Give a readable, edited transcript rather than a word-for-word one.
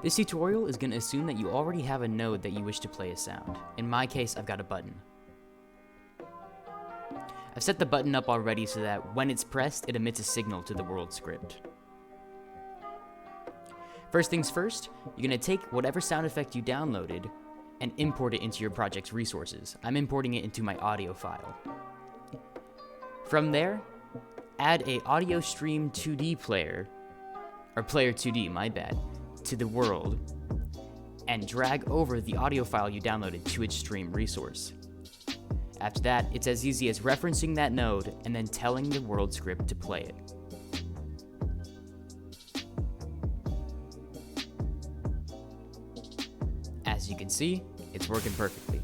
This tutorial is going to assume that you already have a node that you wish to play a sound. In my case, I've got a button. I've set the button up already so that when it's pressed, it emits a signal to the world script. First things first, you're going to take whatever sound effect you downloaded and import it into your project's resources. I'm importing it into my audio file. From there, add a audio stream 2D player, or player 2D, my bad, to the world, and drag over the audio file you downloaded to its stream resource. After that, it's as easy as referencing that node and then telling the world script to play it. As you can see, it's working perfectly.